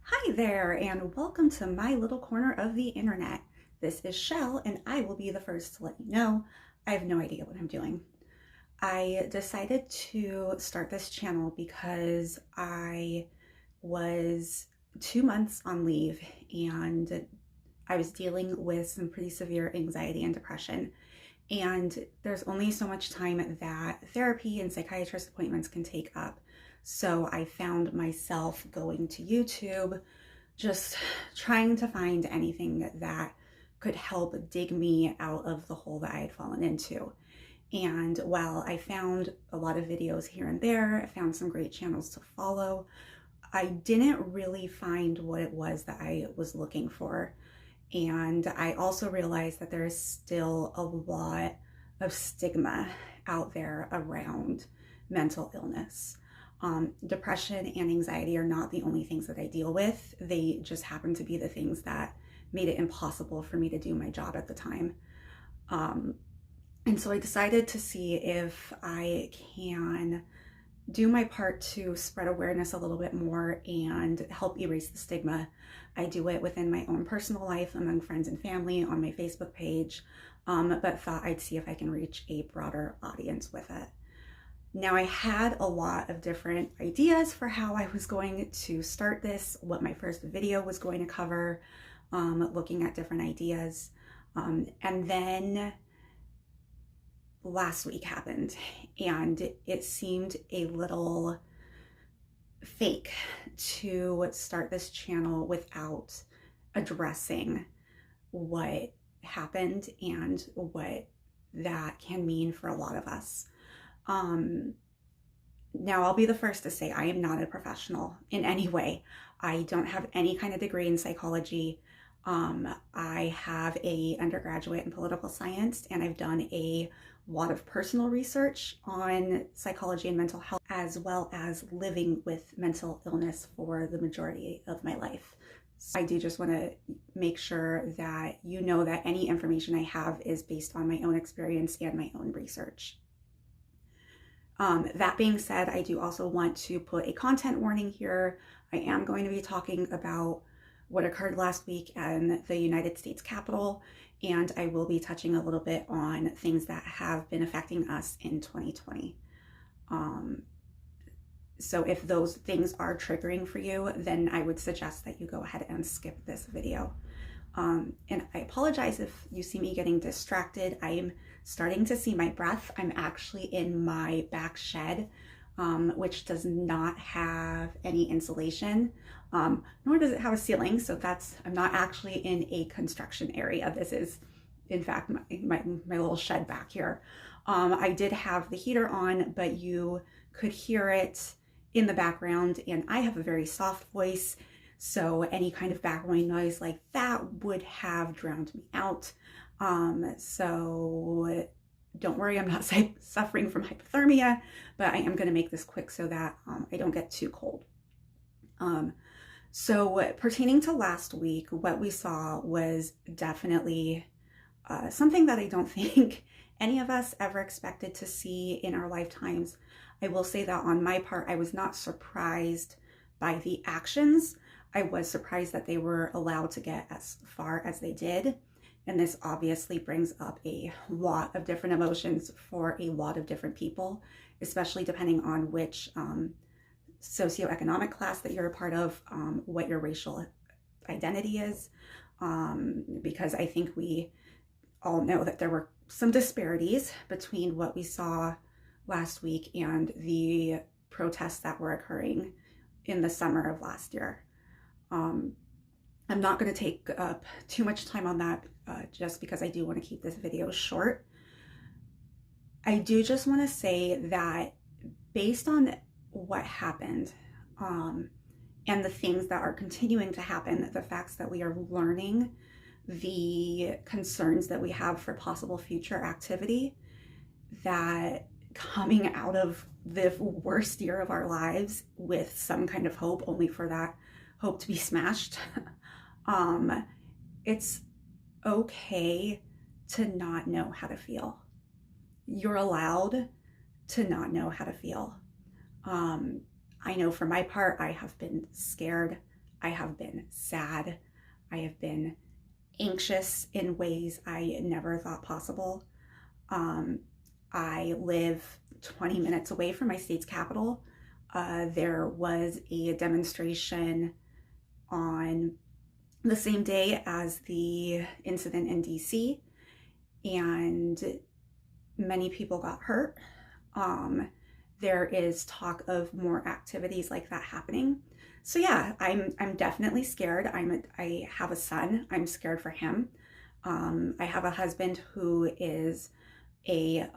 Hi there, and welcome to my little corner of the internet. This is Shell, and I will be the first to let you know I have no idea what I'm doing. I decided to start this channel because I was 2 months on leave and I was dealing with some pretty severe anxiety and depression. And there's only so much time that therapy and psychiatrist appointments can take up. So I found myself going to YouTube, just trying to find anything that could help dig me out of the hole that I had fallen into. And while I found a lot of videos here and there, I found some great channels to follow, I didn't really find what it was that I was looking for. And I also realized that there is still a lot of stigma out there around mental illness. Depression and anxiety are not the only things that I deal with. They just happen to be the things that made it impossible for me to do my job at the time. And so I decided to see if I can do my part to spread awareness a little bit more and help erase the stigma. I do it within my own personal life, among friends and family, on my Facebook page, but thought I'd see if I can reach a broader audience with it. Now, I had a lot of different ideas for how I was going to start this, what my first video was going to cover, looking at different ideas. And then last week happened, and it seemed a little fake to start this channel without addressing what happened and what that can mean for a lot of us. Now, I'll be the first to say I am not a professional in any way. I don't have any kind of degree in psychology. I have a undergraduate in political science, and I've done a lot of personal research on psychology and mental health, as well as living with mental illness for the majority of my life. So I do just want to make sure that you know that any information I have is based on my own experience and my own research. That being said, I do also want to put a content warning here. I am going to be talking about what occurred last week in the United States Capitol, and I will be touching a little bit on things that have been affecting us in 2020. So if those things are triggering for you, then I would suggest that you go ahead and skip this video. And I apologize if you see me getting distracted. I am starting to see my breath. I'm actually in my back shed, which does not have any insulation, nor does it have a ceiling. So I'm not actually in a construction area. This is, in fact, my little shed back here. I did have the heater on, but you could hear it in the background, and I have a very soft voice. So any kind of background noise like that would have drowned me out. So don't worry, I'm not suffering from hypothermia, but I am going to make this quick so that I don't get too cold. So pertaining to last week, what we saw was definitely something that I don't think any of us ever expected to see in our lifetimes. I will say that on my part, I was not surprised by the actions. I was surprised that they were allowed to get as far as they did. And this obviously brings up a lot of different emotions for a lot of different people, especially depending on which socioeconomic class that you're a part of, what your racial identity is, because I think we all know that there were some disparities between what we saw last week and the protests that were occurring in the summer of last year. I'm not going to take up too much time on that, just because I do want to keep this video short. I do just want to say that based on what happened, and the things that are continuing to happen, the facts that we are learning, the concerns that we have for possible future activity, that coming out of the worst year of our lives with some kind of hope, only for that hope to be smashed. It's okay to not know how to feel. You're allowed to not know how to feel. I know for my part, I have been scared. I have been sad. I have been anxious in ways I never thought possible. I live 20 minutes away from my state's capital. There was a demonstration on the same day as the incident in DC, and many people got hurt. There is talk of more activities like that happening. So yeah, I'm definitely scared. I have a son. I'm scared for him. I have a husband who is a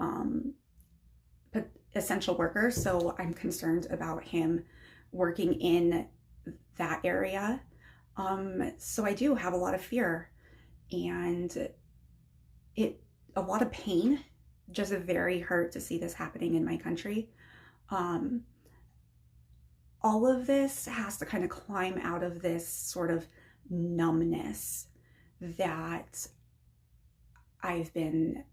essential worker, so I'm concerned about him working in that area. So I do have a lot of fear and a lot of pain, just very hurt to see this happening in my country. All of this has to kind of climb out of this sort of numbness that I've been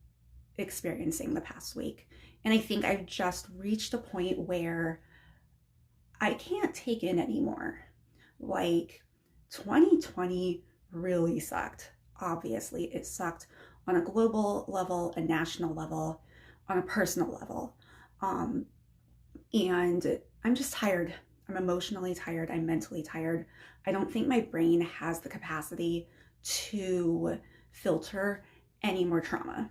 experiencing the past week. And I think I've just reached a point where I can't take in anymore. Like, 2020 really sucked. Obviously, it sucked on a global level, a national level, on a personal level. And I'm just tired. I'm emotionally tired. I'm mentally tired. I don't think my brain has the capacity to filter any more trauma.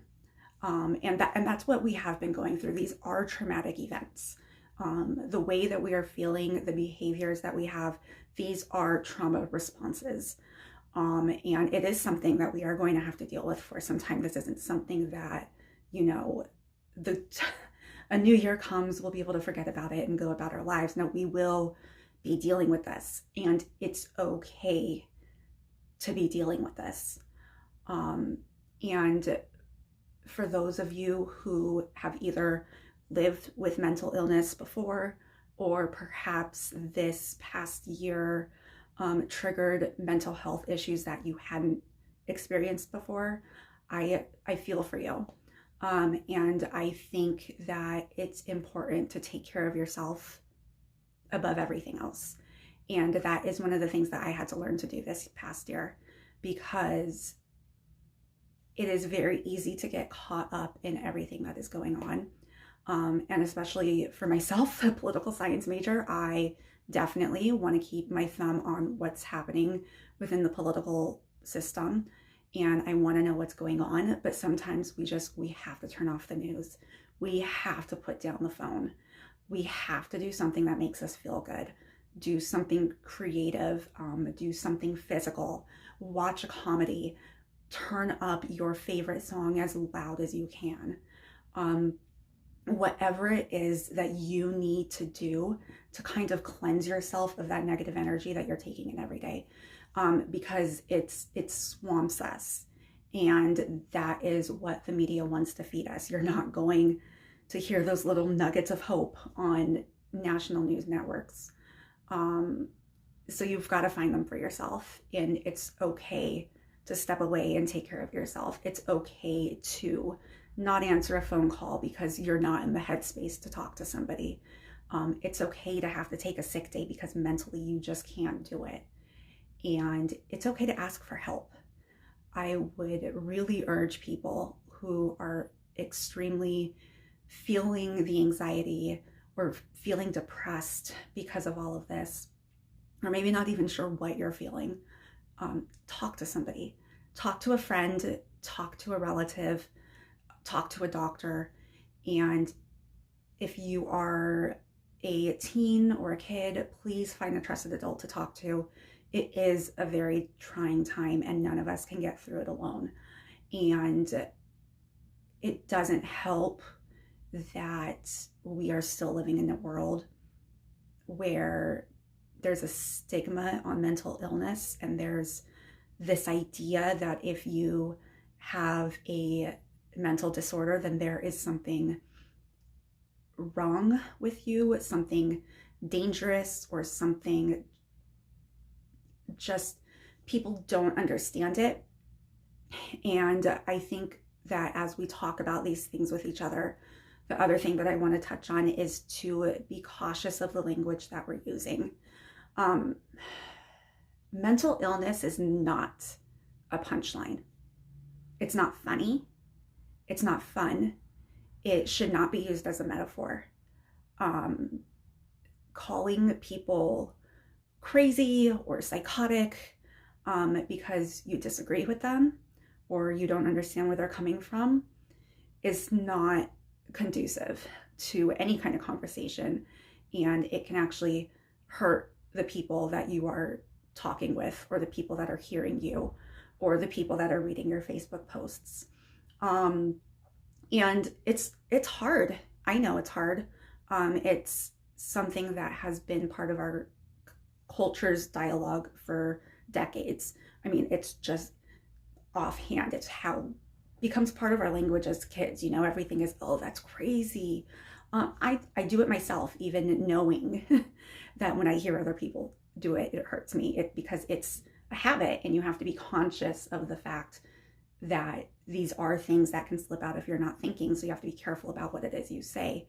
And that's what we have been going through. These are traumatic events. The way that we are feeling, the behaviors that we have, these are trauma responses. And it is something that we are going to have to deal with for some time. This isn't something that, a new year comes, we'll be able to forget about it and go about our lives. No, we will be dealing with this, and it's okay to be dealing with this. And for those of you who have either lived with mental illness before, or perhaps this past year triggered mental health issues that you hadn't experienced before, I feel for you. And I think that it's important to take care of yourself above everything else. And that is one of the things that I had to learn to do this past year, because it is very easy to get caught up in everything that is going on. And especially for myself, a political science major, I definitely want to keep my thumb on what's happening within the political system. And I want to know what's going on, but sometimes we have to turn off the news. We have to put down the phone. We have to do something that makes us feel good. Do something creative, do something physical, watch a comedy, turn up your favorite song as loud as you can. Whatever it is that you need to do to kind of cleanse yourself of that negative energy that you're taking in every day. Because it swamps us, and that is what the media wants to feed us. You're not going to hear those little nuggets of hope on national news networks. So you've got to find them for yourself, and it's okay to step away and take care of yourself. It's okay to not answer a phone call because you're not in the headspace to talk to somebody. It's okay to have to take a sick day because mentally you just can't do it. And it's okay to ask for help. I would really urge people who are extremely feeling the anxiety or feeling depressed because of all of this, or maybe not even sure what you're feeling, talk to somebody. Talk to a friend, talk to a relative, talk to a doctor. And if you are a teen or a kid, please find a trusted adult to talk to. It is a very trying time, and none of us can get through it alone. And it doesn't help that we are still living in a world where there's a stigma on mental illness, and there's this idea that if you have a mental disorder, then there is something wrong with you, something dangerous, or something just people don't understand it. And I think that as we talk about these things with each other, the other thing that I want to touch on is to be cautious of the language that we're using. mental illness is not a punchline. It's not funny. It's not fun. It should not be used as a metaphor. Calling people crazy or psychotic because you disagree with them or you don't understand where they're coming from is not conducive to any kind of conversation, and it can actually hurt the people that you are talking with, or the people that are hearing you, or the people that are reading your Facebook posts. And it's hard. I know it's hard. It's something that has been part of our culture's dialogue for decades. I mean, it's just offhand. It's how becomes part of our language as kids. You know, everything is, oh, that's crazy. I do it myself, even knowing that when I hear other people do it, it hurts me. Because it's a habit, and you have to be conscious of the fact that these are things that can slip out if you're not thinking. So you have to be careful about what it is you say.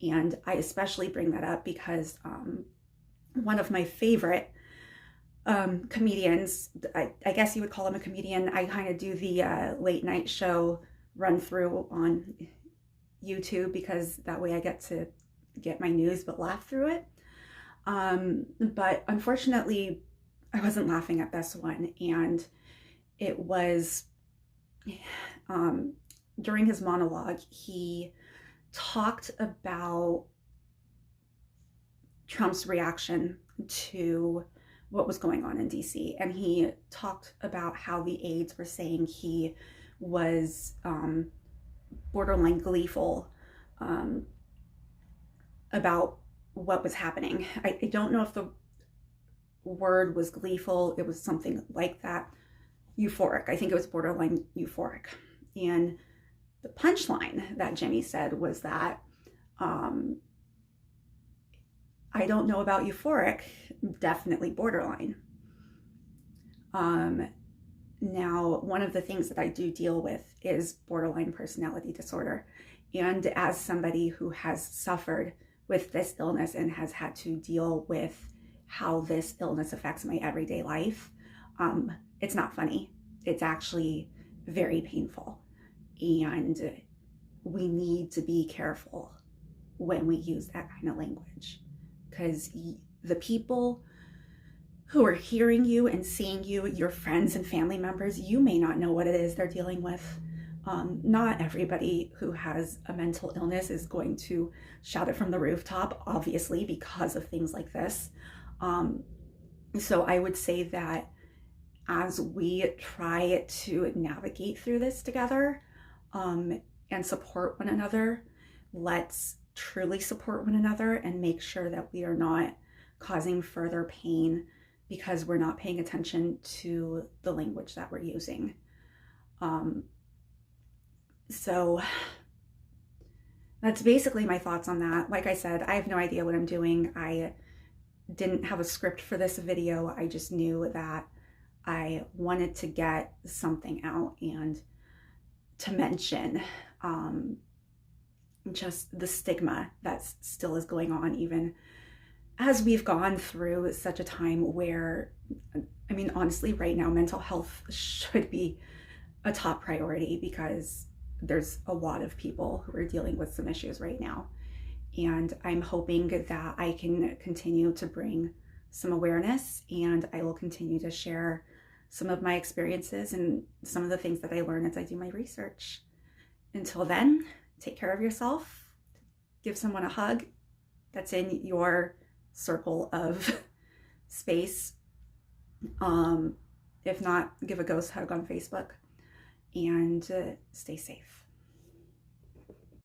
And I especially bring that up because one of my favorite comedians, I guess you would call him a comedian. I kind of do the late night show run through on YouTube because that way I get to get my news but laugh through it. But unfortunately, I wasn't laughing at this one. And it was during his monologue, he talked about Trump's reaction to what was going on in DC. And he talked about how the aides were saying he was borderline gleeful about what was happening. I don't know if the word was gleeful. It was something like that. Euphoric. I think it was borderline euphoric. And the punchline that Jimmy said was that I don't know about euphoric, definitely borderline. Now, one of the things that I do deal with is borderline personality disorder. And as somebody who has suffered with this illness and has had to deal with how this illness affects my everyday life, it's not funny. It's actually very painful. And we need to be careful when we use that kind of language, because the people who are hearing you and seeing you, your friends and family members, you may not know what it is they're dealing with. Not everybody who has a mental illness is going to shout it from the rooftop, obviously, because of things like this. So I would say that as we try to navigate through this together and support one another, let's truly support one another and make sure that we are not causing further pain because we're not paying attention to the language that we're using. So that's basically my thoughts on that. Like I said, I have no idea what I'm doing. I didn't have a script for this video. I just knew that I wanted to get something out and to mention just the stigma that still is going on, even as we've gone through such a time where, I mean, honestly, right now, mental health should be a top priority because there's a lot of people who are dealing with some issues right now. And I'm hoping that I can continue to bring some awareness, and I will continue to share some of my experiences and some of the things that I learn as I do my research. Until then, take care of yourself, give someone a hug that's in your circle of space. If not, give a ghost hug on Facebook, and stay safe.